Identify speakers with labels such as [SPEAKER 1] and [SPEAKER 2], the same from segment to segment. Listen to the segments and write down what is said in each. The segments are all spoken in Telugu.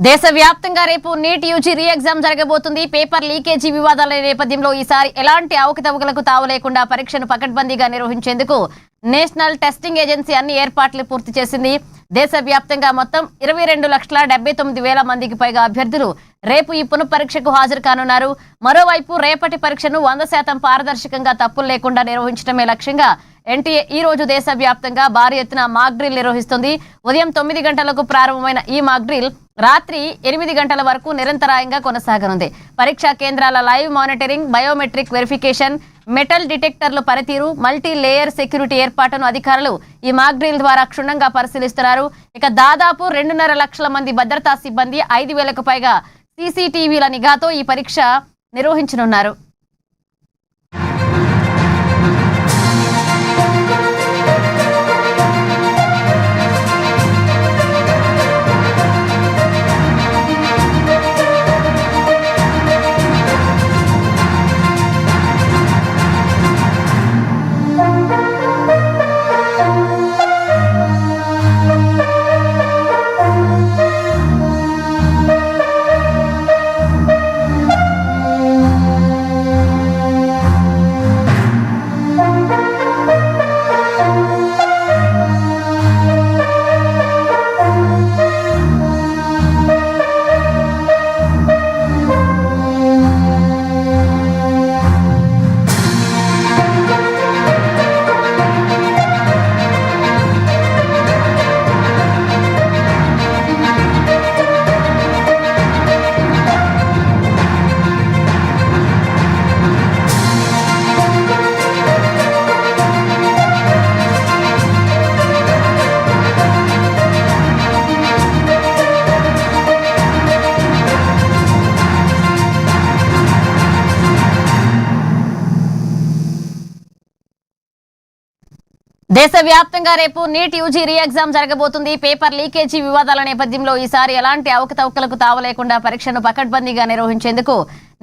[SPEAKER 1] దేశవ్యాప్తంగా రేపు నీట్ యూజీ రీ ఎగ్జామ్ జరగబోతుంది. పేపర్ లీకేజీ వివాదాల నేపథ్యంలో ఈసారి ఎలాంటి అవకతవకలకు తావు లేకుండా పరీక్షను పకడ్బందీగా నిర్వహించేందుకు నేషనల్ టెస్టింగ్ ఏజెన్సీ అన్ని ఏర్పాట్లు పూర్తి చేసింది. దేశవ్యాప్తంగా మొత్తం 22,79,000 మందికి పైగా అభ్యర్థులు రేపు ఈ పునఃపరీక్షకు హాజరు కానున్నారు. మరోవైపు రేపటి పరీక్షను 100% పారదర్శకంగా తప్పులు లేకుండా నిర్వహించడమే లక్ష్యంగా ఎన్టీఏ ఈ రోజు దేశవ్యాప్తంగా భారీ ఎత్తున మాక్ డ్రిల్ నిర్వహిస్తుంది. ఉదయం 9 గంటలకు ప్రారంభమైన ఈ మాక్ డ్రిల్ రాత్రి 8 గంటల వరకు నిరంతరాయంగా కొనసాగనుంది. పరీక్షా కేంద్రాల live monitoring, biometric verification, metal డిటెక్టర్ల పనితీరు, మల్టీ లేయర్ సెక్యూరిటీ ఏర్పాటును అధికారులు ఈ మాక్ డ్రిల్ ద్వారా క్షుణ్ణంగా పరిశీలిస్తున్నారు. ఇక దాదాపు 2.5 లక్షల మంది భద్రతా సిబ్బంది, 5,000కు పైగా సీసీటీవీల నిఘాతో ఈ పరీక్ష నిర్వహించనున్నారు. దేశవ్యాప్తంగా రేపు నీట్ యూజీ రీ ఎగ్జామ్ జరగబోతుంది. పేపర్ లీకేజీ వివాదాల నేపథ్యంలో ఈసారి ఎలాంటి అవకతవకలకు తావు లేకుండా పరీక్షను పకడ్బందీగా నిర్వహించేందుకు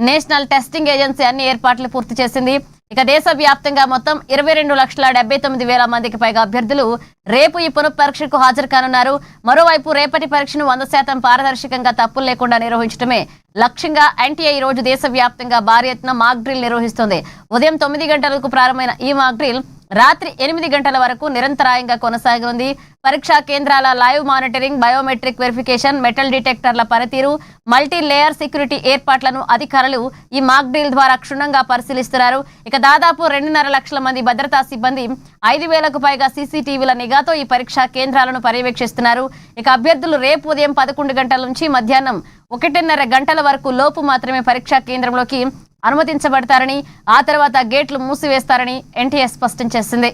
[SPEAKER 1] నేషనల్ టెస్టింగ్ ఏజెన్సీ అన్ని ఏర్పాట్లు పూర్తి చేసింది. ఇక దేశవ్యాప్తంగా మొత్తం 22,79,000 మందికి పైగా అభ్యర్థులు రేపు ఈ పునఃపరీక్షకు హాజరు కానున్నారు. మరోవైపు రేపటి పరీక్షను 100% పారదర్శకంగా తప్పులు లేకుండా నిర్వహించడమే లక్ష్యంగా ఎన్టీఏ ఈ రోజు దేశవ్యాప్తంగా భారీ ఎత్తున మాక్ డ్రిల్ నిర్వహిస్తుంది. ఉదయం 9 గంటలకు ప్రారంభమైన ఈ మాక్ డ్రిల్ రాత్రి 8 గంటల వరకు నిరంతరాయంగా కొనసాగనుంది. పరీక్షా కేంద్రాల live monitoring, biometric verification, metal డిటెక్టర్ల పనితీరు, మల్టీ లేయర్ సెక్యూరిటీ ఏర్పాట్లను అధికారులు ఈ మాక్ డ్రిల్ ద్వారా క్షుణ్ణంగా పరిశీలిస్తున్నారు. ఇక దాదాపు 2.5 లక్షల మంది భద్రతా సిబ్బంది, 5,000కు పైగా సీసీటీవీల నిఘాతో ఈ పరీక్షా కేంద్రాలను పర్యవేక్షిస్తున్నారు. ఇక అభ్యర్థులు రేపు ఉదయం 11 గంటల నుంచి మధ్యాహ్నం 1:30 గంటల వరకు లోపు మాత్రమే పరీక్షా కేంద్రంలోకి అనుమతించబడతారని, ఆ తర్వాత గేట్లు మూసివేస్తారని ఎన్టీఏ స్పష్టం చేసింది.